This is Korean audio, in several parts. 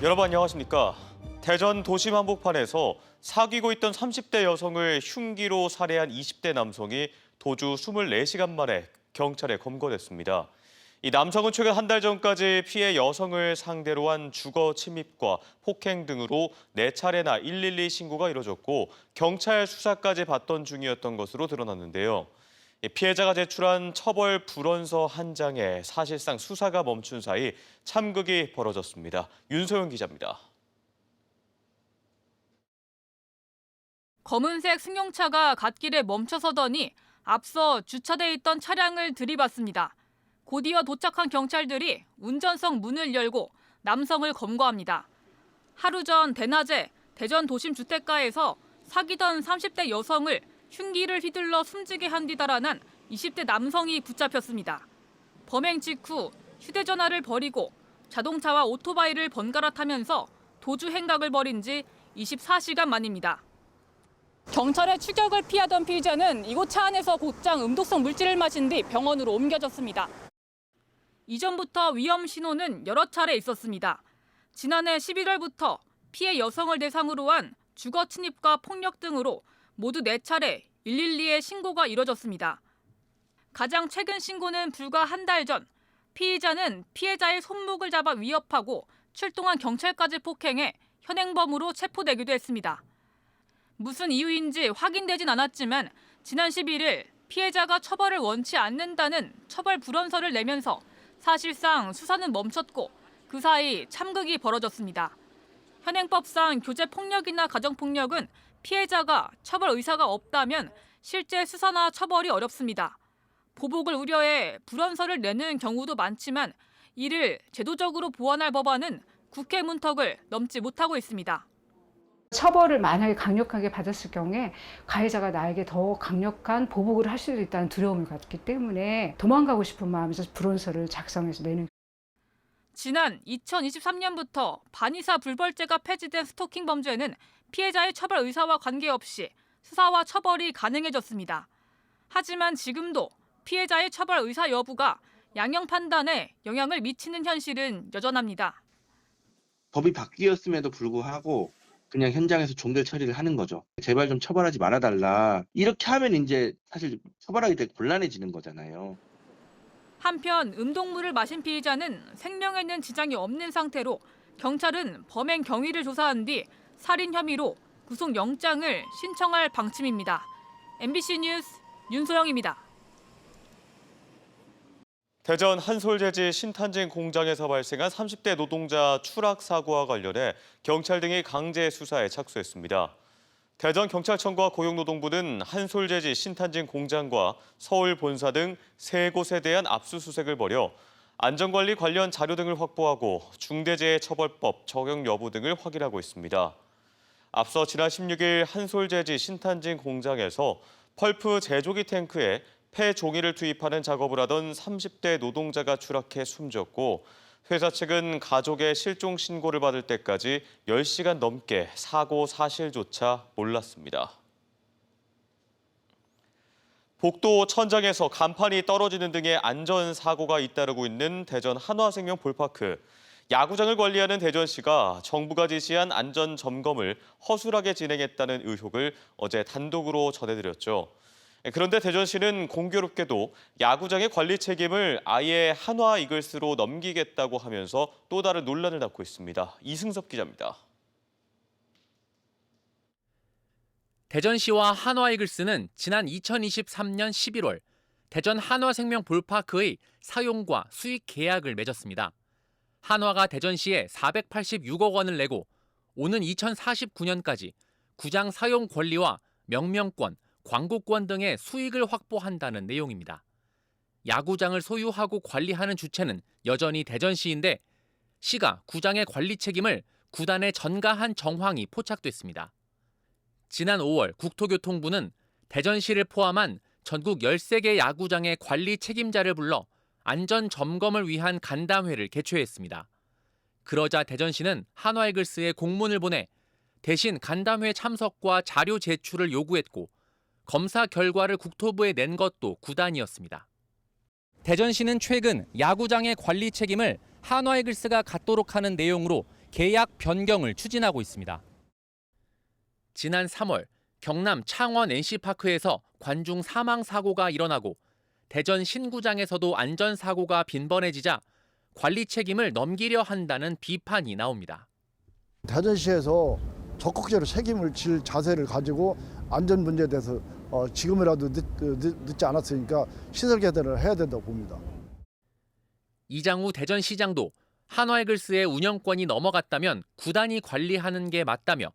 여러분 안녕하십니까? 대전 도심 한복판에서 사귀고 있던 30대 여성을 흉기로 살해한 20대 남성이 도주 24시간 만에 경찰에 검거됐습니다. 이 남성은 최근 한 달 전까지 피해 여성을 상대로 한 주거 침입과 폭행 등으로 4차례나 112 신고가 이뤄졌고 경찰 수사까지 받던 중이었던 것으로 드러났는데요. 피해자가 제출한 처벌 불원서 한 장에 사실상 수사가 멈춘 사이 참극이 벌어졌습니다. 윤소영 기자입니다. 검은색 승용차가 갓길에 멈춰서더니 앞서 주차돼 있던 차량을 들이받습니다. 곧이어 도착한 경찰들이 운전석 문을 열고 남성을 검거합니다. 하루 전 대낮에 대전 도심 주택가에서 사귀던 30대 여성을 흉기를 휘둘러 숨지게 한 뒤 달아난 20대 남성이 붙잡혔습니다. 범행 직후 휴대전화를 버리고 자동차와 오토바이를 번갈아 타면서 도주 행각을 벌인 지 24시간 만입니다. 경찰의 추격을 피하던 피의자는 이곳 차 안에서 곧장 음독성 물질을 마신 뒤 병원으로 옮겨졌습니다. 이전부터 위험 신호는 여러 차례 있었습니다. 지난해 11월부터 피해 여성을 대상으로 한 주거 침입과 폭력 등으로 모두 4차례 112에 신고가 이뤄졌습니다. 가장 최근 신고는 불과 한 달 전 피의자는 피해자의 손목을 잡아 위협하고 출동한 경찰까지 폭행해 현행범으로 체포되기도 했습니다. 무슨 이유인지 확인되진 않았지만 지난 11일 피해자가 처벌을 원치 않는다는 처벌 불원서를 내면서 사실상 수사는 멈췄고 그 사이 참극이 벌어졌습니다. 현행법상 교제폭력이나 가정폭력은 피해자가 처벌 의사가 없다면 실제 수사나 처벌이 어렵습니다. 보복을 우려해 불원서를 내는 경우도 많지만 이를 제도적으로 보완할 법안은 국회 문턱을 넘지 못하고 있습니다. 처벌을 만약에 강력하게 받았을 경우에 가해자가 나에게 더 강력한 보복을 할 수도 있다는 두려움을 갖기 때문에 도망가고 싶은 마음에서 불원서를 작성해서 내는. 지난 2023년부터 반의사 불벌죄가 폐지된 스토킹 범죄는 피해자의 처벌 의사와 관계없이 수사와 처벌이 가능해졌습니다. 하지만 지금도 피해자의 처벌 의사 여부가 양형 판단에 영향을 미치는 현실은 여전합니다. 법이 바뀌었음에도 불구하고 그냥 현장에서 종결 처리를 하는 거죠. 제발 좀 처벌하지 말아달라. 이렇게 하면 이제 사실 처벌하기 되게 곤란해지는 거잖아요. 한편 음동물을 마신 피의자는 생명에는 지장이 없는 상태로 경찰은 범행 경위를 조사한 뒤 살인 혐의로 구속영장을 신청할 방침입니다. MBC 뉴스 윤소영입니다. 대전 한솔재지 신탄진 공장에서 발생한 30대 노동자 추락 사고와 관련해 경찰 등이 강제 수사에 착수했습니다. 대전경찰청과 고용노동부는 한솔재지 신탄진 공장과 서울 본사 등 3곳에 대한 압수수색을 벌여 안전관리 관련 자료 등을 확보하고 중대재해처벌법 적용 여부 등을 확인하고 있습니다. 앞서 지난 16일 한솔재지 신탄진 공장에서 펄프 제조기 탱크에 폐 종이를 투입하는 작업을 하던 30대 노동자가 추락해 숨졌고 회사 측은 가족의 실종 신고를 받을 때까지 10시간 넘게 사고 사실조차 몰랐습니다. 복도 천장에서 간판이 떨어지는 등의 안전사고가 잇따르고 있는 대전 한화생명 볼파크. 야구장을 관리하는 대전시가 정부가 지시한 안전점검을 허술하게 진행했다는 의혹을 어제 단독으로 전해드렸죠. 그런데 대전시는 공교롭게도 야구장의 관리 책임을 아예 한화 이글스로 넘기겠다고 하면서 또 다른 논란을 낳고 있습니다. 이승섭 기자입니다. 대전시와 한화 이글스는 지난 2023년 11월 대전 한화생명 볼파크의 사용과 수익 계약을 맺었습니다. 한화가 대전시에 486억 원을 내고 오는 2049년까지 구장 사용 권리와 명명권, 광고권 등의 수익을 확보한다는 내용입니다. 야구장을 소유하고 관리하는 주체는 여전히 대전시인데 시가 구장의 관리 책임을 구단에 전가한 정황이 포착됐습니다. 지난 5월 국토교통부는 대전시를 포함한 전국 13개 야구장의 관리 책임자를 불러 안전 점검을 위한 간담회를 개최했습니다. 그러자 대전시는 한화 이글스에 공문을 보내 대신 간담회 참석과 자료 제출을 요구했고 검사 결과를 국토부에 낸 것도 구단이었습니다. 대전시는 최근 야구장의 관리 책임을 한화 이글스가 갖도록 하는 내용으로 계약 변경을 추진하고 있습니다. 지난 3월 경남 창원 NC파크에서 관중 사망 사고가 일어나고 대전 신구장에서도 안전사고가 빈번해지자 관리 책임을 넘기려 한다는 비판이 나옵니다. 대전시에서 적극적으로 책임을 질 자세를 가지고 안전 문제에 대해서 지금이라도 늦지 않았으니까 시설 개선을 해야 된다고 봅니다. 이장우 대전시장도 한화이글스의 운영권이 넘어갔다면 구단이 관리하는 게 맞다며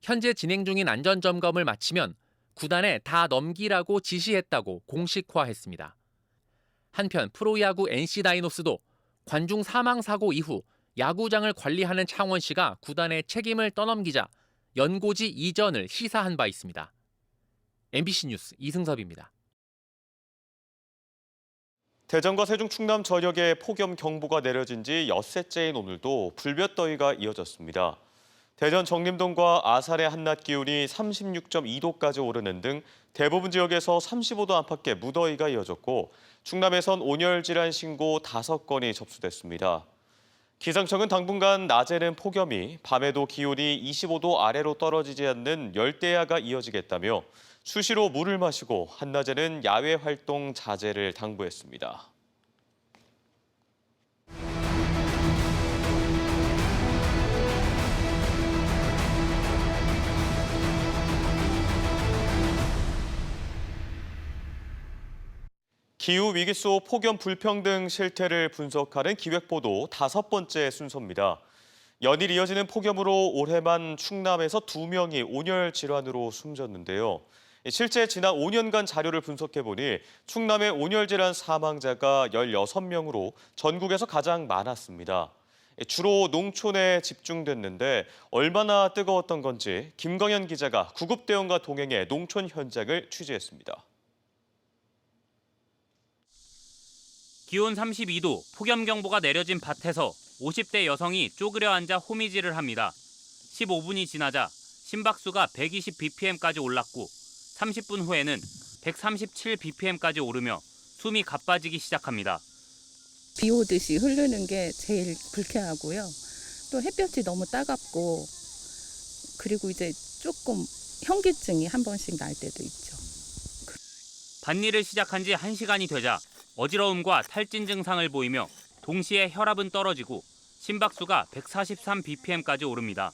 현재 진행 중인 안전점검을 마치면 구단에 다 넘기라고 지시했다고 공식화했습니다. 한편 프로야구 NC다이노스도 관중 사망 사고 이후 야구장을 관리하는 창원시가 구단의 책임을 떠넘기자 연고지 이전을 시사한 바 있습니다. MBC 뉴스 이승섭입니다. 대전과 세종 충남 전역에 폭염 경보가 내려진 지 엿새째인 오늘도 불볕더위가 이어졌습니다. 대전 정림동과 아산의 한낮 기온이 36.2도까지 오르는 등 대부분 지역에서 35도 안팎의 무더위가 이어졌고 충남에선 온열 질환 신고 5건이 접수됐습니다. 기상청은 당분간 낮에는 폭염이, 밤에도 기온이 25도 아래로 떨어지지 않는 열대야가 이어지겠다며 수시로 물을 마시고 한낮에는 야외 활동 자제를 당부했습니다. 기후위기 속 폭염 불평등 실태를 분석하는 기획보도 5번째 순서입니다. 연일 이어지는 폭염으로 올해만 충남에서 2명이 온열 질환으로 숨졌는데요. 실제 지난 5년간 자료를 분석해보니 충남의 온열 질환 사망자가 16명으로 전국에서 가장 많았습니다. 주로 농촌에 집중됐는데 얼마나 뜨거웠던 건지 김광현 기자가 구급대원과 동행해 농촌 현장을 취재했습니다. 기온 32도, 폭염경보가 내려진 밭에서 50대 여성이 쪼그려 앉아 호미질을 합니다. 15분이 지나자 심박수가 120bpm까지 올랐고 30분 후에는 137bpm까지 오르며 숨이 가빠지기 시작합니다. 비 오듯이 흐르는 게 제일 불쾌하고요. 또 햇볕이 너무 따갑고 그리고 이제 조금 현기증이 한 번씩 날 때도 있죠. 밭일을 시작한 지 1시간이 되자 어지러움과 탈진 증상을 보이며 동시에 혈압은 떨어지고 심박수가 143bpm까지 오릅니다.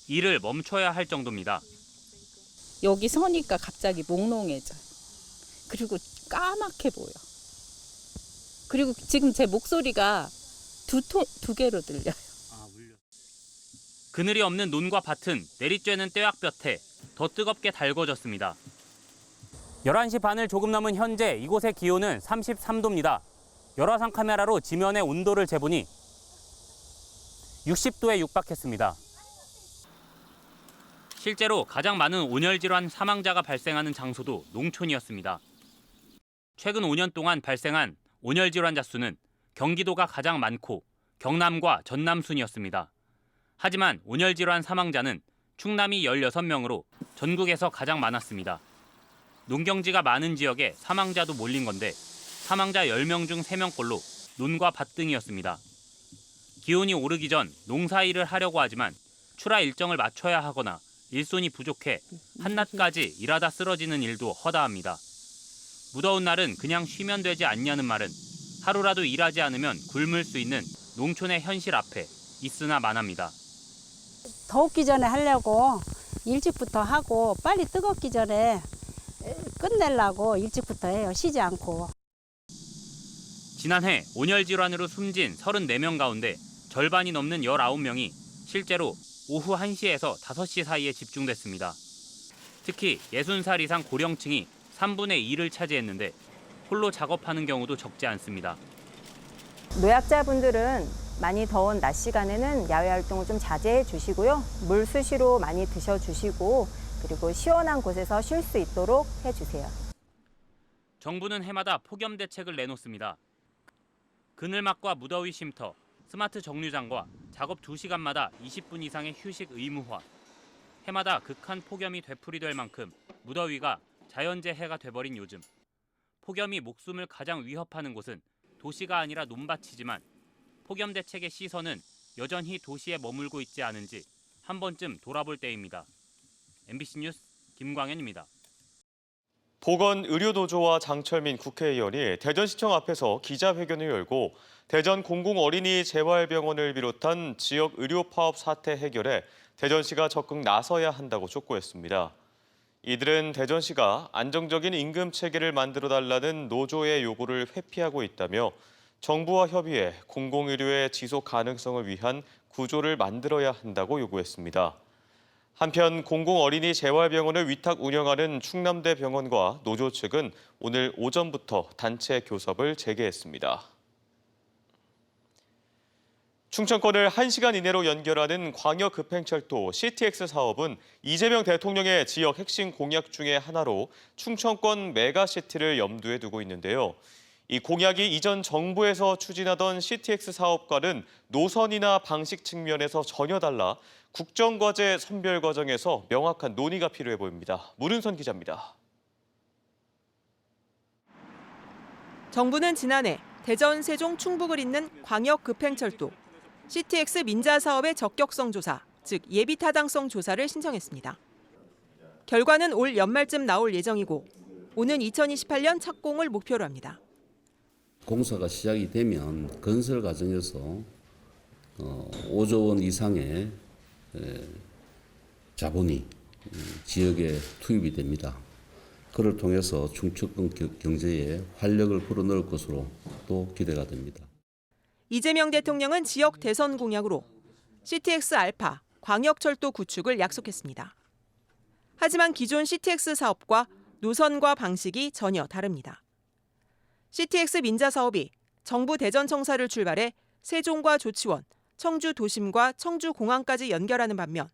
일을 멈춰야 할 정도입니다. 여기 서니까 갑자기 몽롱해져요. 그리고 까맣게 보여. 그리고 지금 제 목소리가 두 개로 들려요. 그늘이 없는 논과 밭은 내리쬐는 떼약볕에 더 뜨겁게 달궈졌습니다. 11시 반을 조금 넘은 현재 이곳의 기온은 33도입니다. 열화상 카메라로 지면의 온도를 재보니 60도에 육박했습니다. 실제로 가장 많은 온열 질환 사망자가 발생하는 장소도 농촌이었습니다. 최근 5년 동안 발생한 온열 질환자 수는 경기도가 가장 많고 경남과 전남 순이었습니다. 하지만 온열 질환 사망자는 충남이 16명으로 전국에서 가장 많았습니다. 농경지가 많은 지역에 사망자도 몰린 건데 사망자 10명 중 3명꼴로 논과 밭 등이었습니다. 기온이 오르기 전 농사일을 하려고 하지만 출하 일정을 맞춰야 하거나 일손이 부족해 한낮까지 일하다 쓰러지는 일도 허다합니다. 무더운 날은 그냥 쉬면 되지 않냐는 말은 하루라도 일하지 않으면 굶을 수 있는 농촌의 현실 앞에 있으나 마나입니다. 더웠기 전에 하려고 일찍부터 하고 빨리 뜨겁기 전에 끝내려고 일찍부터 해요. 쉬지 않고. 지난해 온열 질환으로 숨진 34명 가운데 절반이 넘는 19명이 실제로 오후 1시에서 5시 사이에 집중됐습니다. 특히 60살 이상 고령층이 3분의 2를 차지했는데 홀로 작업하는 경우도 적지 않습니다. 노약자분들은 많이 더운 낮 시간에는 야외 활동을 좀 자제해 주시고요. 물 수시로 많이 드셔주시고 그리고 시원한 곳에서 쉴 수 있도록 해주세요. 정부는 해마다 폭염 대책을 내놓습니다. 그늘막과 무더위 쉼터, 스마트 정류장과 작업 2시간마다 20분 이상의 휴식 의무화. 해마다 극한 폭염이 되풀이될 만큼 무더위가 자연재해가 돼버린 요즘. 폭염이 목숨을 가장 위협하는 곳은 도시가 아니라 논밭이지만 폭염 대책의 시선은 여전히 도시에 머물고 있지 않은지 한 번쯤 돌아볼 때입니다. MBC 뉴스 김광현입니다. 보건의료노조와 장철민 국회의원이 대전시청 앞에서 기자회견을 열고 대전 공공어린이 재활병원을 비롯한 지역 의료파업 사태 해결에 대전시가 적극 나서야 한다고 촉구했습니다. 이들은 대전시가 안정적인 임금 체계를 만들어달라는 노조의 요구를 회피하고 있다며 정부와 협의해 공공의료의 지속 가능성을 위한 구조를 만들어야 한다고 요구했습니다. 한편 공공어린이 재활병원을 위탁 운영하는 충남대 병원과 노조 측은 오늘 오전부터 단체 교섭을 재개했습니다. 충청권을 1시간 이내로 연결하는 광역급행철도 CTX 사업은 이재명 대통령의 지역 핵심 공약 중에 하나로 충청권 메가시티를 염두에 두고 있는데요. 이 공약이 이전 정부에서 추진하던 CTX 사업과는 노선이나 방식 측면에서 전혀 달라 국정과제 선별 과정에서 명확한 논의가 필요해 보입니다. 문은선 기자입니다. 정부는 지난해 대전, 세종, 충북을 잇는 광역급행철도 CTX 민자 사업의 적격성 조사, 즉 예비 타당성 조사를 신청했습니다. 결과는 올 연말쯤 나올 예정이고 오는 2028년 착공을 목표로 합니다. 공사가 시작이 되면 건설 과정에서 5조 원 이상의 자본이 지역에 투입이 됩니다. 그를 통해서 충청권 경제에 활력을 불어넣을 것으로 또 기대가 됩니다. 이재명 대통령은 지역 대선 공약으로 CTX 알파 광역철도 구축을 약속했습니다. 하지만 기존 CTX 사업과 노선과 방식이 전혀 다릅니다. CTX 민자 사업이 정부 대전청사를 출발해 세종과 조치원, 청주 도심과 청주 공항까지 연결하는 반면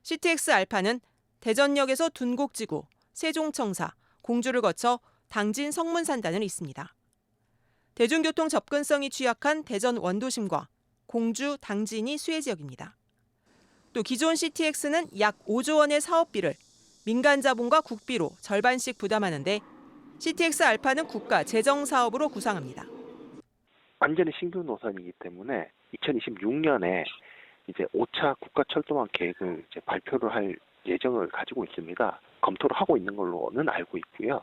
CTX 알파는 대전역에서 둔곡지구, 세종청사, 공주를 거쳐 당진 성문산단을 잇습니다. 대중교통 접근성이 취약한 대전 원도심과 공주, 당진이 수혜 지역입니다. 또 기존 CTX는 약 5조 원의 사업비를 민간 자본과 국비로 절반씩 부담하는데 CTX 알파는 국가 재정 사업으로 구상합니다. 완전히 신규 노선이기 때문에 2026년에 이제 5차 국가철도망 계획을 이제 발표를 할 예정을 가지고 있습니다. 검토를 하고 있는 걸로는 알고 있고요.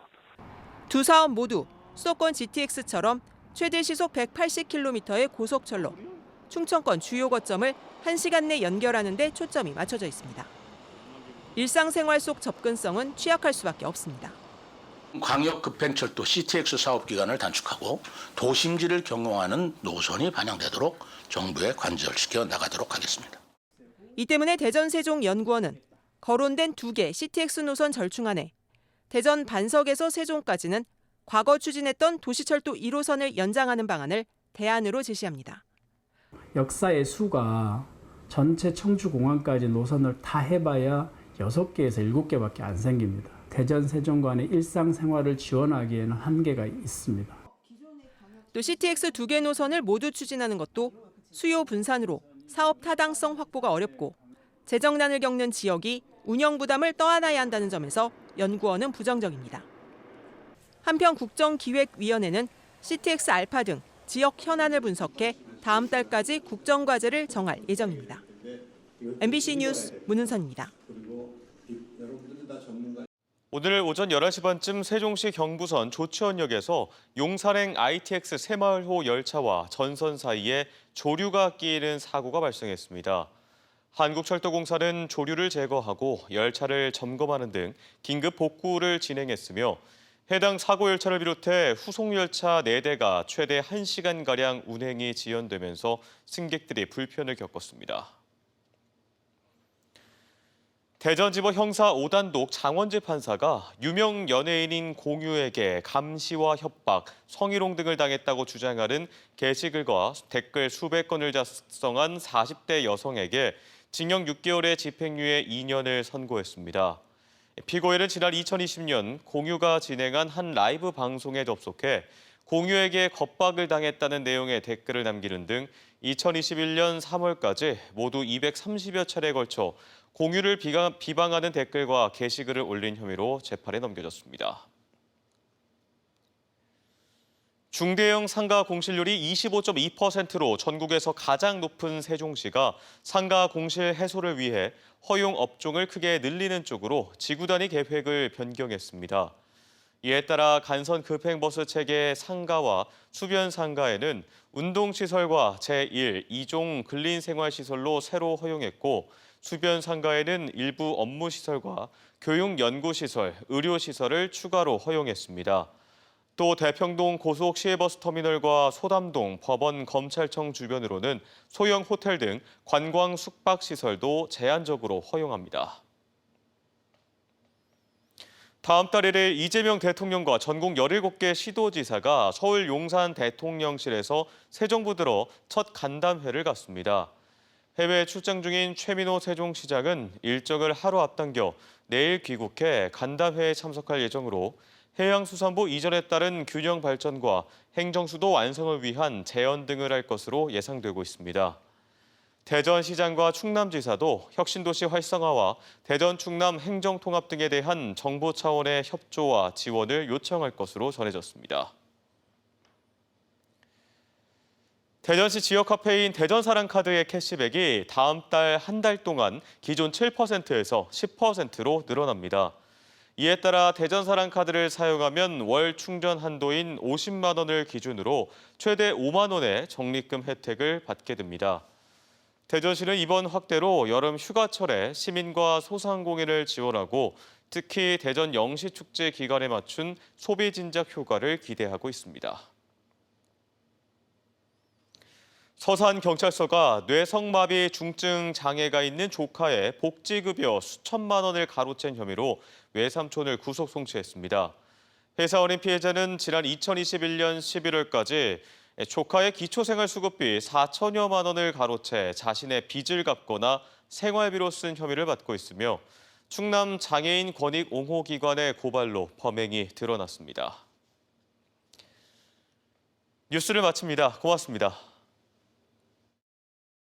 두 사업 모두 수도권 GTX처럼 최대 시속 180km의 고속철로, 충청권 주요 거점을 1시간 내 연결하는 데 초점이 맞춰져 있습니다. 일상생활 속 접근성은 취약할 수밖에 없습니다. 광역급행철도 CTX 사업 기간을 단축하고 도심지를 경영하는 노선이 반영되도록 정부에 관절시켜 나가도록 하겠습니다. 이 때문에 대전 세종연구원은 거론된 2개 CTX 노선 절충안에 대전 반석에서 세종까지는 과거 추진했던 도시철도 1호선을 연장하는 방안을 대안으로 제시합니다. 역사의 수가 전체 청주공항까지 노선을 다 해봐야 6개에서 7개밖에 안 생깁니다. 대전 세종 간의 일상생활을 지원하기에는 한계가 있습니다. 또 CTX 2개 노선을 모두 추진하는 것도 수요 분산으로 사업 타당성 확보가 어렵고 재정난을 겪는 지역이 운영 부담을 떠안아야 한다는 점에서 연구원은 부정적입니다. 한편 국정기획위원회는 CTX 알파 등 지역 현안을 분석해 다음 달까지 국정과제를 정할 예정입니다. MBC 뉴스 문은선입니다. 오늘 오전 11시 반쯤 세종시 경부선 조치원역에서 용산행 ITX 새마을호 열차와 전선 사이에 조류가 끼이는 사고가 발생했습니다. 한국철도공사는 조류를 제거하고 열차를 점검하는 등 긴급 복구를 진행했으며 해당 사고 열차를 비롯해 후속 열차 4대가 최대 1시간가량 운행이 지연되면서 승객들이 불편을 겪었습니다. 대전지법 형사 5단독 장원재 판사가 유명 연예인인 공유에게 감시와 협박, 성희롱 등을 당했다고 주장하는 게시글과 댓글 수백 건을 작성한 40대 여성에게 징역 6개월의 집행유예 2년을 선고했습니다. 피고인은 지난 2020년 공유가 진행한 한 라이브 방송에 접속해 공유에게 겁박을 당했다는 내용의 댓글을 남기는 등 2021년 3월까지 모두 230여 차례에 걸쳐 공유를 비방하는 댓글과 게시글을 올린 혐의로 재판에 넘겨졌습니다. 중대형 상가 공실률이 25.2%로 전국에서 가장 높은 세종시가 상가 공실 해소를 위해 허용 업종을 크게 늘리는 쪽으로 지구단위 계획을 변경했습니다. 이에 따라 간선 급행버스 체계 상가와 수변 상가에는 운동시설과 제1, 2종 근린생활시설로 새로 허용했고 수변 상가에는 일부 업무시설과 교육연구시설, 의료시설을 추가로 허용했습니다. 또 대평동 고속 시외버스 터미널과 소담동 법원 검찰청 주변으로는 소형 호텔 등 관광 숙박시설도 제한적으로 허용합니다. 다음 달 1일 이재명 대통령과 전국 17개 시도지사가 서울 용산 대통령실에서 새 정부 들어 첫 간담회를 갖습니다. 해외 출장 중인 최민호 세종시장은 일정을 하루 앞당겨 내일 귀국해 간담회에 참석할 예정으로 해양수산부 이전에 따른 균형 발전과 행정수도 완성을 위한 제언 등을 할 것으로 예상되고 있습니다. 대전시장과 충남지사도 혁신도시 활성화와 대전 충남 행정통합 등에 대한 정부 차원의 협조와 지원을 요청할 것으로 전해졌습니다. 대전시 지역 카페인 대전사랑카드의 캐시백이 다음 달 한 달 동안 기존 7%에서 10%로 늘어납니다. 이에 따라 대전사랑카드를 사용하면 월 충전 한도인 50만 원을 기준으로 최대 5만 원의 적립금 혜택을 받게 됩니다. 대전시는 이번 확대로 여름 휴가철에 시민과 소상공인을 지원하고 특히 대전 영시축제 기간에 맞춘 소비 진작 효과를 기대하고 있습니다. 서산경찰서가 뇌성마비 중증 장애가 있는 조카의 복지급여 수천만 원을 가로챈 혐의로 외삼촌을 구속 송치했습니다. 회사 어린 피해자는 지난 2021년 11월까지 조카의 기초생활수급비 4천여만 원을 가로채 자신의 빚을 갚거나 생활비로 쓴 혐의를 받고 있으며 충남 장애인 권익 옹호 기관의 고발로 범행이 드러났습니다. 뉴스를 마칩니다. 고맙습니다.